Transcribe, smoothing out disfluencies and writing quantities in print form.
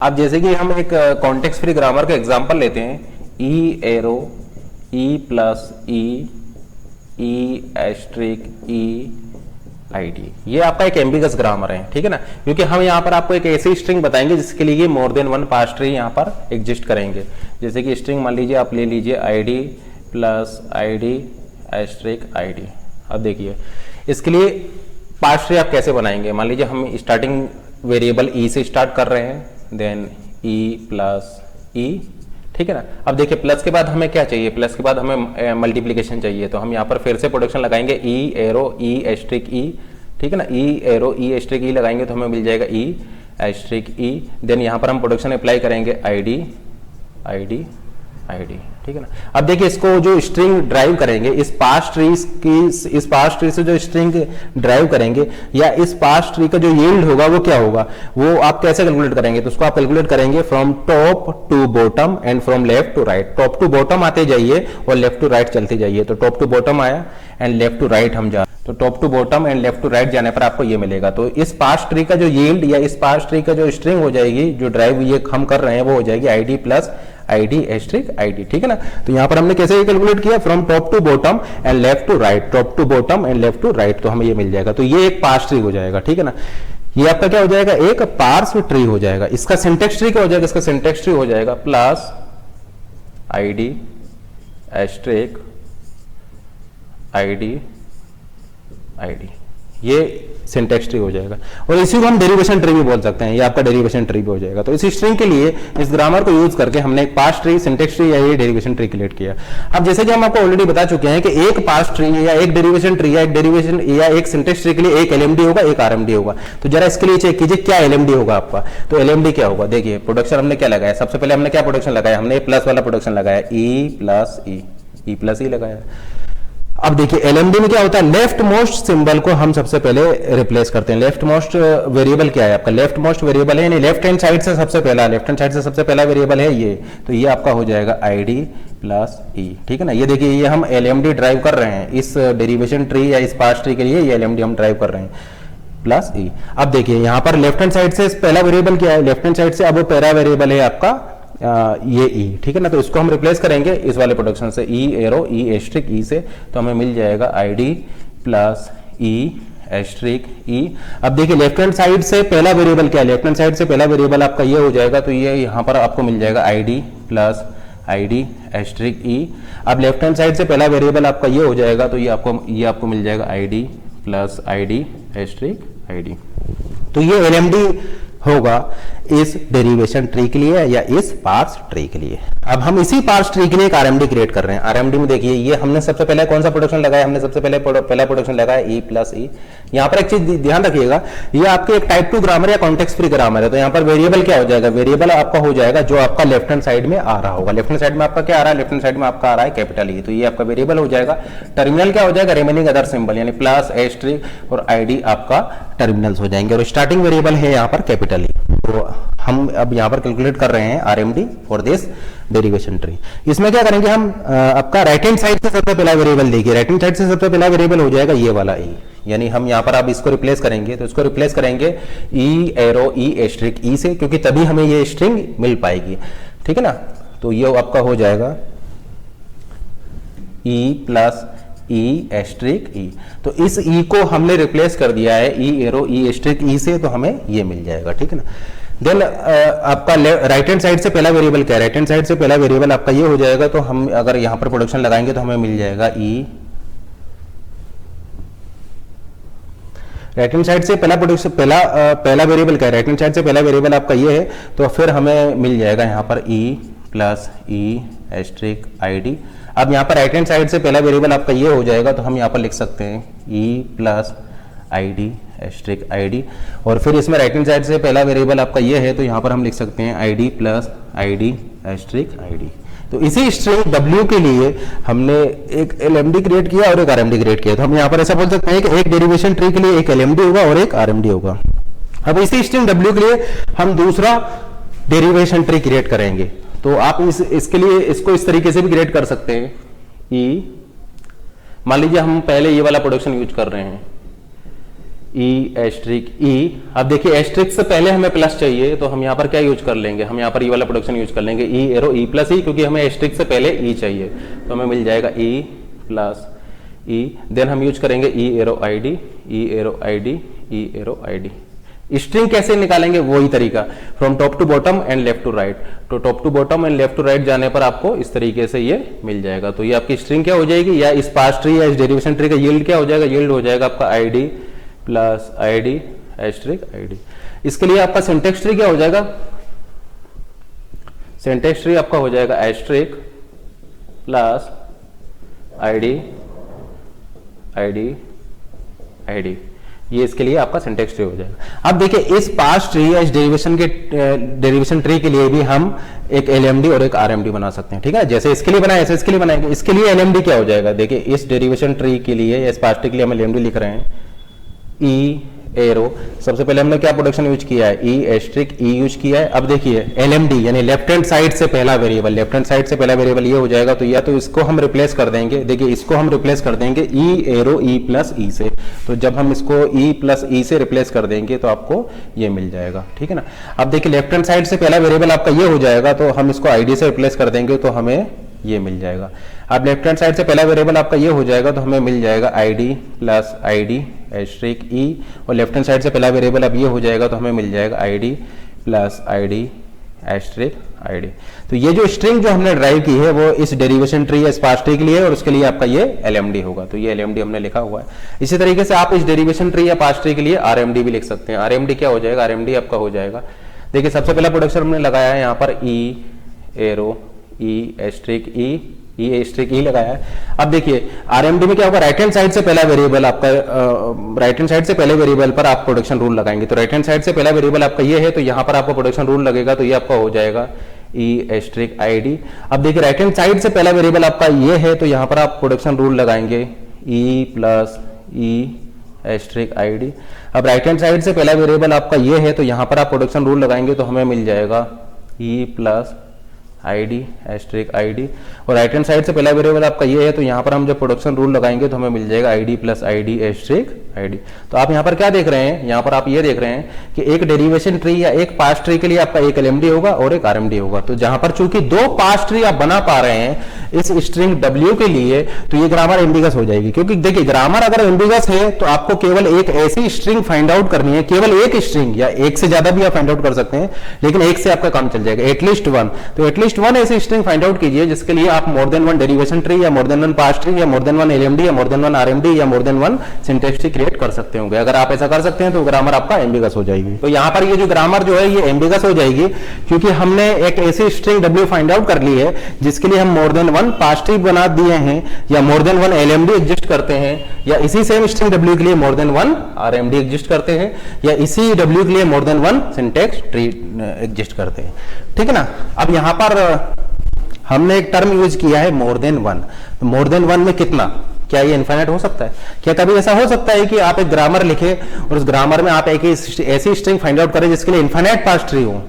अब जैसे कि हम एक कॉन्टेक्स्ट फ्री ग्रामर का एग्जांपल लेते हैं, E arrow, E plus E asterisk E I D, ये आपका एक एम्बिगस ग्रामर है, ठीक है ना। क्योंकि हम यहाँ पर आपको एक ऐसी स्ट्रिंग बताएंगे जिसके लिए more than one parse tree यहाँ पर एग्जिस्ट करेंगे। जैसे कि स्ट्रिंग मान लीजिए आप ले लीजिए I D plus I D asterisk I D. अब देखिए इसके लिए पार्स ट्री आप कैसे बनाएंगे। मान लीजिए हम स्टार्टिंग वेरिएबल ई से स्टार्ट कर रहे हैं, देन ई प्लस ई, ठीक है ना। अब देखिए प्लस के बाद हमें क्या चाहिए, प्लस के बाद हमें मल्टीप्लिकेशन चाहिए, तो हम यहाँ पर फिर से प्रोडक्शन लगाएंगे ई एरो ई एस्ट्रिक ई, ठीक है ना। ई एरो ई एस्ट्रिक ई लगाएंगे तो हमें मिल जाएगा ई एस्ट्रिक ई। देन यहाँ पर हम प्रोडक्शन अप्लाई करेंगे आई D I D I D, ठीक है ना। अब देखिए इसको जो स्ट्रिंग ड्राइव करेंगे, इस पार्स ट्री से जो स्ट्रिंग ड्राइव करेंगे या इस पार्स ट्री का जो यील्ड होगा वो क्या होगा, वो आप कैसे कैलकुलेट करेंगे। तो उसको आप कैलकुलेट करेंगे from top to bottom and from left to right. Top to bottom आते जाइए और लेफ्ट टू राइट चलते जाइए। तो टॉप टू बॉटम आया एंड लेफ्ट टू राइट हम जा, तो top to bottom and left to right जाने पर आपको ये मिलेगा। तो इस पार्स ट्री का जो यील्ड या इस पार्स ट्री का जो स्ट्रिंग हो जाएगी, जो ड्राइव ये हम कर रहे हैं, वो हो जाएगी I D plus I D asterisk I D, ठीक है ना। तो यहां पर हमने कैसे कैलकुलेट किया, from top to bottom and left to right, top to bottom and left to right, तो हमें ये मिल जाएगा। तो ये एक पार्स ट्री हो जाएगा, ठीक है ना। ये आपका क्या हो जाएगा, एक पार्स ट्री हो जाएगा। इसका सिंटेक्स ट्री क्या हो जाएगा, इसका सिंटेक्स ट्री हो जाएगा plus I D asterisk I D I D, ये सिंटेक्स ट्री हो जाएगा। और इसी को हम डेरिवेशन ट्री भी बोल सकते हैं, ये आपका डेरिवेशन ट्री भी हो जाएगा। तो इस स्ट्रिंग के लिए इस ग्रामर को यूज करके हमने एक पार्स ट्री, सिंटेक्स ट्री या ये डेरिवेशन ट्री क्रिएट किया। अब जैसे कि हम आपको ऑलरेडी बता चुके हैं कि एक पार्स ट्री या एक डेरिवेशन ट्री या एक डेरिवेशन या एक सिंटेक्स ट्री के लिए एक एलएमडी होगा, एक आरएमडी होगा। तो जरा इसके लिए चेक कीजिए क्या एलएमडी होगा आपका। तो एलएमडी क्या होगा, देखिए प्रोडक्शन हमने क्या लगाया, सबसे पहले हमने क्या प्रोडक्शन लगाया, हमने प्लस वाला प्रोडक्शन लगाया, ई प्लस ई प्लस ई लगाया। अब देखिए एलएमडी में क्या होता है, लेफ्ट मोस्ट सिंबल को हम सबसे पहले रिप्लेस करते हैं। लेफ्ट मोस्ट वेरिएबल क्या है आपका, लेफ्ट मोस्ट वेरिएबल है, यानी लेफ्ट हैंड साइड से सबसे पहला, लेफ्ट हैंड साइड से सबसे पहला वेरिएबल है ये, तो ये आपका हो जाएगा आईडी प्लस ई, ठीक है ना। ये देखिए ये हम एलएमडी ड्राइव कर रहे हैं इस डेरिवेशन ट्री या इस पार्स ट्री के लिए, ये एलएमडी हम ड्राइव कर रहे हैं प्लस ई। अब देखिए यहाँ पर लेफ्ट हैंड साइड से पहला वेरिएबल क्या है, लेफ्ट हैंड साइड से अब वो पहला वेरिएबल है आपका ये ई, ठीक है ना। तो इसको हम रिप्लेस करेंगे इस वाले प्रोडक्शन से, ई एरो ई एस्ट्रिक ई से, तो हमें मिल जाएगा I D plus E asterisk E. अब देखिए लेफ्ट हैंड साइड से पहला वेरिएबल क्या है, लेफ्ट हैंड साइड से पहला वेरिएबल आपका ये हो जाएगा, तो ये यहाँ पर आपको मिल जाएगा I D plus I D asterisk E. अब लेफ्ट हैंड साइड से पहला वेरिएबल आपका ये हो जाएगा, तो ये आपको मिल जाएगा I D plus I D asterisk I D. तो ये एलएमडी होगा इस डेरिवेशन ट्री के लिए या इस पार्स ट्री के लिए। अब हम इसी पार्स ट्री के लिए एक आरएमडी क्रिएट कर रहे हैं। आरएमडी में देखिए ये हमने सबसे पहले कौन सा प्रोडक्शन लगाया, हमने सबसे पहले पहला प्रोडक्शन लगाया ई प्लस ई। यहाँ पर एक चीज ध्यान रखिएगा, ये आपके एक टाइप 2 ग्रामर या कॉन्टेक्स्ट फ्री ग्रामर है। तो यहाँ पर वेरिएबल क्या हो जाएगा, वेरिएबल आपका हो जाएगा जो आपका लेफ्ट हैंड साइड में आ रहा होगा। लेफ्ट हैंड साइड में आपका क्या आ रहा है, लेफ्ट हैंड साइड में आपका आ रहा है कैपिटल ई, तो ये आपका वेरिएबल हो जाएगा। टर्मिनल क्या हो जाएगा, रिमेनिंग अदर सिंबल, यानी प्लस एस्ट्रिक और आईडी आपका टर्मिनल्स हो जाएंगे। और स्टार्टिंग वेरिएबल है यहाँ पर कैपिटल ई। तो हम अब यहाँ पर कैलकुलेट कर रहे हैं RMD for this derivation tree. इसमें क्या करेंगे हम, आपका राइट हैंड साइड से सबसे पहला वेरिएबल देखिए, राइट हैंड साइड से सबसे पहला वेरिएबल हो जाएगा ये वाला ई, यानी हम यहाँ पर अब इसको रिप्लेस करेंगे, तो इसको रिप्लेस करेंगे ई एरो ई एस्ट्रिक ई से, क्योंकि तभी हमें ये स्ट्रिंग मिल पाएगी, ठीक है ना। तो ये आपका हो जाएगा ई प्लस ई एस्ट्रिक ई। तो इस ई को हमने रिप्लेस कर दिया है ई एरो ई एस्ट्रिक ई से, तो हमें ये मिल जाएगा, ठीक है ना। देन आपका राइट हैंड साइड से पहला वेरिएबल क्या है, राइट हैंड साइड से पहला वेरिएबल आपका ये हो जाएगा, तो हम अगर यहां पर प्रोडक्शन लगाएंगे तो हमें मिल जाएगा ई, राइट हैंड साइड से पहला प्रोडक्शन पहला वेरिएबल क्या है, राइट हैंड साइड से पहला वेरिएबल आपका ये है, तो फिर हमें मिल जाएगा यहाँ पर E plus E asterisk I D. अब यहाँ पर राइट हैंड साइड से पहला वेरिएबल आपका ये हो जाएगा, तो हम यहाँ पर लिख सकते हैं E plus I D asterisk I D. और फिर इसमें राइट हैंड साइड से पहला वेरिएबल आपका ये है, तो यहाँ पर हम लिख सकते हैं I D plus I D asterisk I D. तो इसी स्ट्रिंग W के लिए हमने एक LMD क्रिएट किया और एक RMD क्रिएट किया। तो हम यहाँ पर ऐसा बोल सकते हैं कि एक डेरिवेशन ट्री के लिए एक LMD होगा और एक RMD होगा। अब इसी स्ट्रिंग W के लिए हम दूसरा डेरिवेशन ट्री क्रिएट करेंगे। तो आप इसके लिए इसको इस तरीके से भी क्रिएट कर सकते हैं। मान लीजिए हम पहले ये वाला प्रोडक्शन यूज कर रहे हैं, ई एस्ट्रिक ई। अब देखिए एस्ट्रिक से पहले हमें प्लस चाहिए तो हम यहाँ पर क्या यूज कर लेंगे, हम यहाँ पर ई वाला प्रोडक्शन यूज कर लेंगे, ई एरो ई प्लस ई, क्योंकि हमें एस्ट्रिक से पहले ई चाहिए तो हमें मिल जाएगा ई प्लस ई। देन हम यूज करेंगे E arrow I D, E arrow I D, E arrow I D. String कैसे निकालेंगे वही तरीका, from top to bottom and left to right. तो top to bottom and left to right जाने पर आपको इस तरीके से ये मिल जाएगा। तो ये आपकी स्ट्रिंग क्या हो जाएगी, या इस पार्स ट्री या इस डेरिवेशन ट्री का यील्ड क्या हो जाएगा, यील्ड हो जाएगा आपका I D plus I D asterisk I D. इसके लिए आपका सिंटेक्स ट्री क्या हो जाएगा, सिंटेक्स ट्री आपका हो जाएगा asterisk plus I D I D I D. ये इसके लिए आपका सिंटेक्स ट्री हो जाएगा। अब देखिए इस पार्स ट्री या इस डेरिवेशन ट्री के लिए भी हम एक एलएमडी और एक आरएमडी बना सकते हैं, ठीक है। जैसे इसके लिए बनाए ऐसे इसके लिए बनाएंगे। इसके लिए एलएमडी क्या हो जाएगा, देखिए इस डेरिवेशन ट्री के लिए या इस पार्स ट्री के लिए हम एलएमडी लिख रहे हैं ई एरो। सबसे पहले हमने क्या प्रोडक्शन यूज किया है, ई एस्ट्रिक ई यूज किया है। अब देखिए एलएमडी यानी लेफ्ट हैंड साइड से पहला वेरिएबल, लेफ्ट हैंड साइड से पहला वेरिएबल ये हो जाएगा। तो या तो इसको हम रिप्लेस कर देंगे, देखिए इसको हम रिप्लेस कर देंगे ई एरो ई प्लस ई से। तो जब हम इसको ई प्लस ई से रिप्लेस कर देंगे तो आपको ये मिल जाएगा, ठीक है ना। अब देखिए लेफ्ट हैंड साइड से पहला वेरिएबल आपका ये हो जाएगा, तो हम इसको आईडी से रिप्लेस कर देंगे तो हमें ये मिल जाएगा। अब लेफ्ट हैंड साइड से पहला वेरिएबल आपका ये हो जाएगा तो हमें मिल जाएगा आईडी प्लस आईडी एस्ट्रिक ई, और लेफ्ट हैंड साइड से पहला वेरिएबल अब ये हो जाएगा तो हमें मिल जाएगा ID plus ID asterisk ID. तो ये जो स्ट्रिंग जो हमने ड्राइव की है वो इस डेरिवेशन ट्री या स्पार्स ट्री के लिए और उसके लिए आपका ये एलएमडी होगा। तो ये एलएमडी हमने लिखा हुआ है। इसी तरीके से आप इस डेरिवेशन ट्री या पार्स ट्री के लिए आरएमडी भी लिख सकते हैं। आरएमडी क्या हो जाएगा, आरएमडी आपका हो जाएगा, देखिए सबसे पहला प्रोडक्शन हमने लगाया है यहाँ पर ई एरो ई एस्ट्रिक ई एस्ट्रिक ई लगाया है। अब देखिए आरएमडी में क्या होगा, राइट हैंड साइड से पहला वेरिएबल आपका, राइट हैंड साइड से पहले वेरिएबल पर आप प्रोडक्शन रूल लगाएंगे। तो राइट हैंड साइड से पहला वेरिएबल आपका ये है तो यहाँ पर आपको प्रोडक्शन रूल लगेगा, तो ये आपका हो जाएगा ई एस्ट्रिक आईडी। अब देखिए राइट हैंड साइड से पहला वेरिएबल आपका ये है तो यहाँ पर आप प्रोडक्शन रूल लगाएंगे ई प्लस ई एस्ट्रिक आईडी। अब राइट हैंड साइड से पहला वेरिएबल आपका ये है तो यहाँ पर आप प्रोडक्शन रूल लगाएंगे तो हमें मिल जाएगा E plus ID asterisk ID. और राइट हैंड साइड से पहला वेरिएबल आपका ये है तो यहाँ पर हम जब प्रोडक्शन रूल लगाएंगे तो हमें मिल जाएगा ID plus ID asterisk ID. तो आप यहाँ पर क्या देख रहे हैं, यहाँ पर आप ये देख रहे हैं कि एक डेरिवेशन ट्री या एक पार्स ट्री के लिए आपका एक एलएमडी होगा और एक आरएमडी होगा। तो जहां पर चूंकि दो पार्स ट्री आप बना पा रहे हैं इस स्ट्रिंग W के लिए, तो ये ग्रामर एम्बिगस हो जाएगी। क्योंकि देखिए ग्रामर अगर एम्बिगस है तो आपको केवल एक ऐसी स्ट्रिंग फाइंड आउट करनी है, केवल एक स्ट्रिंग या एक से ज्यादा भी आप फाइंड आउट कर सकते हैं, लेकिन एक से आपका काम चल जाएगा, एटलीस्ट वन। तो एटलीस्ट वन ऐसी स्ट्रिंग फाइंड आउट कीजिए जिसके लिए आप more than one derivation tree या more than one parse tree या मोर देन वन एलएमडी या मोर देन वन आरएमडी या more than one syntax tree create कर सकते होंगे। अगर आप ऐसा कर सकते हैं तो ग्रामर आपका एम्बिगस हो जाएगी। तो यहाँ पर ये जो ग्रामर जो है ये एम्बिगस हो जाएगी क्योंकि हमने एक ऐसी स्ट्रिंग W फाइंड आउट कर ली है जिसके लिए हम more than one parse tree बना दिए हैं, या more than one LMD exist करते हैं, या इसी सेम स्ट्रिंग W के लिए more than one RMD exist करते हैं, या इसी W के लिए more than one syntax tree exist करते हैं, ठीक है ना। अब यहाँ पर हमने एक टर्म यूज किया है मोर देन वन। तो मोर देन वन में कितना, क्या ये इनफाइनाइट हो सकता है? क्या कभी ऐसा हो सकता है कि आप एक ग्रामर लिखे और उस ग्रामर में आप एक ऐसी स्ट्रिंग फाइंड आउट करें जिसके लिए इनफाइनाइट पार्स ट्री हो?